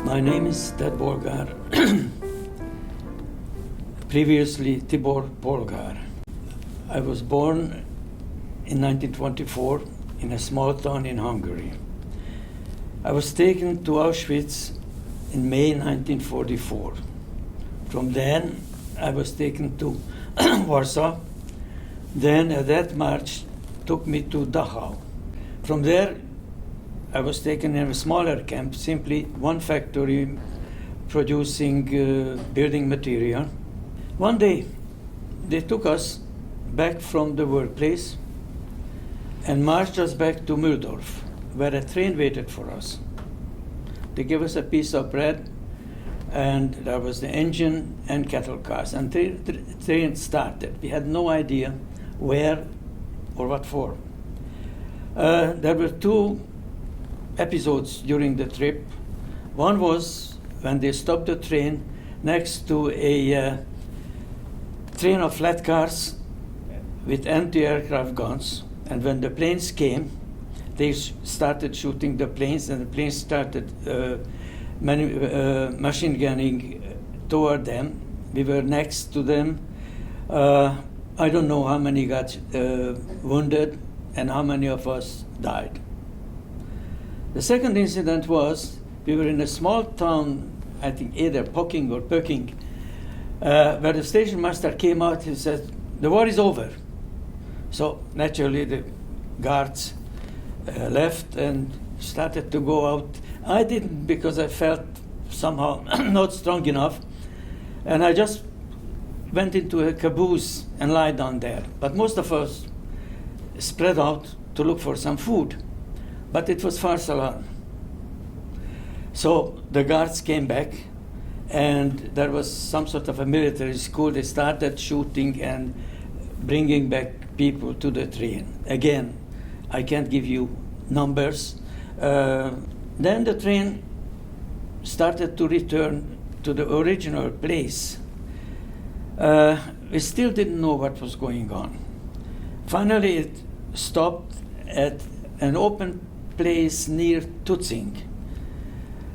My name is Teddy Bolgar, previously Tibor Bolgar. I was born in 1924 in a small town in Hungary. I was taken to Auschwitz in May 1944. From then, I was taken to Warsaw. Then a death march took me to Dachau. From there, I was taken in a smaller camp, simply one factory producing building material. One day, they took us back from the workplace and marched us back to Mühldorf, where a train waited for us. They gave us a piece of bread, and there was the engine and cattle cars, and the train started. We had no idea where or what for. There were two episodes during the trip. One was when they stopped the train next to a train of flat cars with anti-aircraft guns, and when the planes came, they started shooting the planes, and the planes started machine gunning toward them. We were next to them. I don't know how many got wounded and how many of us died. The second incident was, we were in a small town, I think either Poking or Peking, where the station master came out and said, "The war is over." So naturally the guards left and started to go out. I didn't, because I felt somehow not strong enough, and I just went into a caboose and lied down there. But most of us spread out to look for some food. But it was far salon. So the guards came back, and there was some sort of a military school. They started shooting and bringing back people to the train. Again, I can't give you numbers. Then the train started to return to the original place. We still didn't know what was going on. Finally, it stopped at an open place near Tutzing,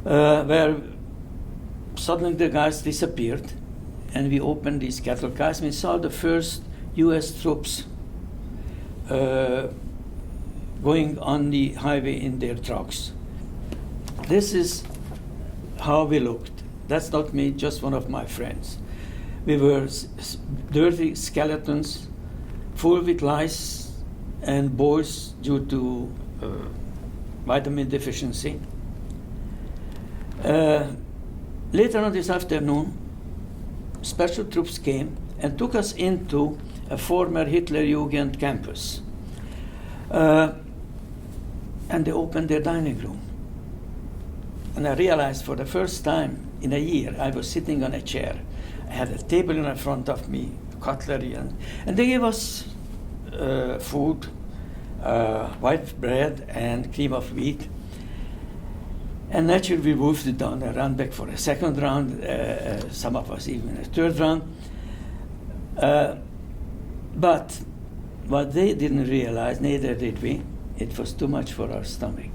where suddenly the guards disappeared, and we opened these cattle cars. We saw the first U.S. troops going on the highway in their trucks. This is how we looked. That's not me, just one of my friends. We were dirty skeletons, full with lice and boils due to vitamin deficiency. Later on this afternoon, special troops came and took us into a former Hitlerjugend campus. And they opened their dining room. And I realized for the first time in a year, I was sitting on a chair. I had a table in front of me, cutlery, and they gave us food, white bread and cream of wheat. And naturally we moved it down and ran back for a second round, some of us even a third round. But what they didn't realize, neither did we, it was too much for our stomach.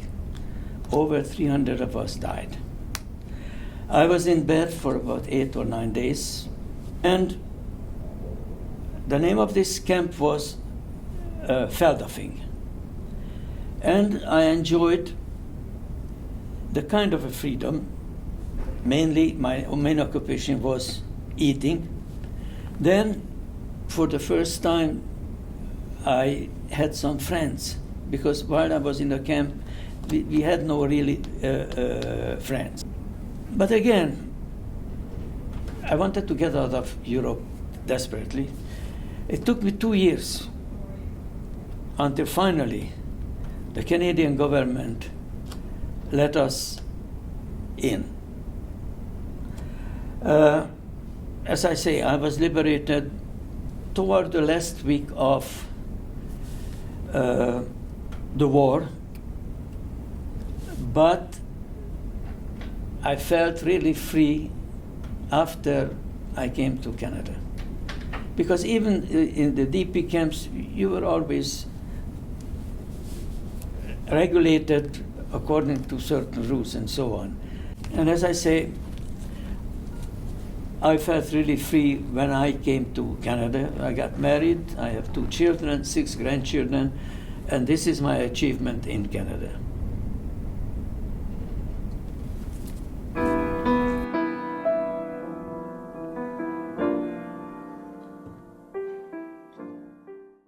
Over 300 of us died. I was in bed for about 8 or 9 days, and the name of this camp was Feldafing. And I enjoyed the kind of a freedom. Mainly, my main occupation was eating. Then, for the first time, I had some friends, because while I was in the camp, we had no really friends. But again, I wanted to get out of Europe desperately. It took me 2 years until finally the Canadian government let us in. As I say, I was liberated toward the last week of the war, but I felt really free after I came to Canada. Because even in the DP camps, you were always regulated according to certain rules and so on. And as I say, I felt really free when I came to Canada. I got married, I have 2 children, 6 grandchildren, and this is my achievement in Canada.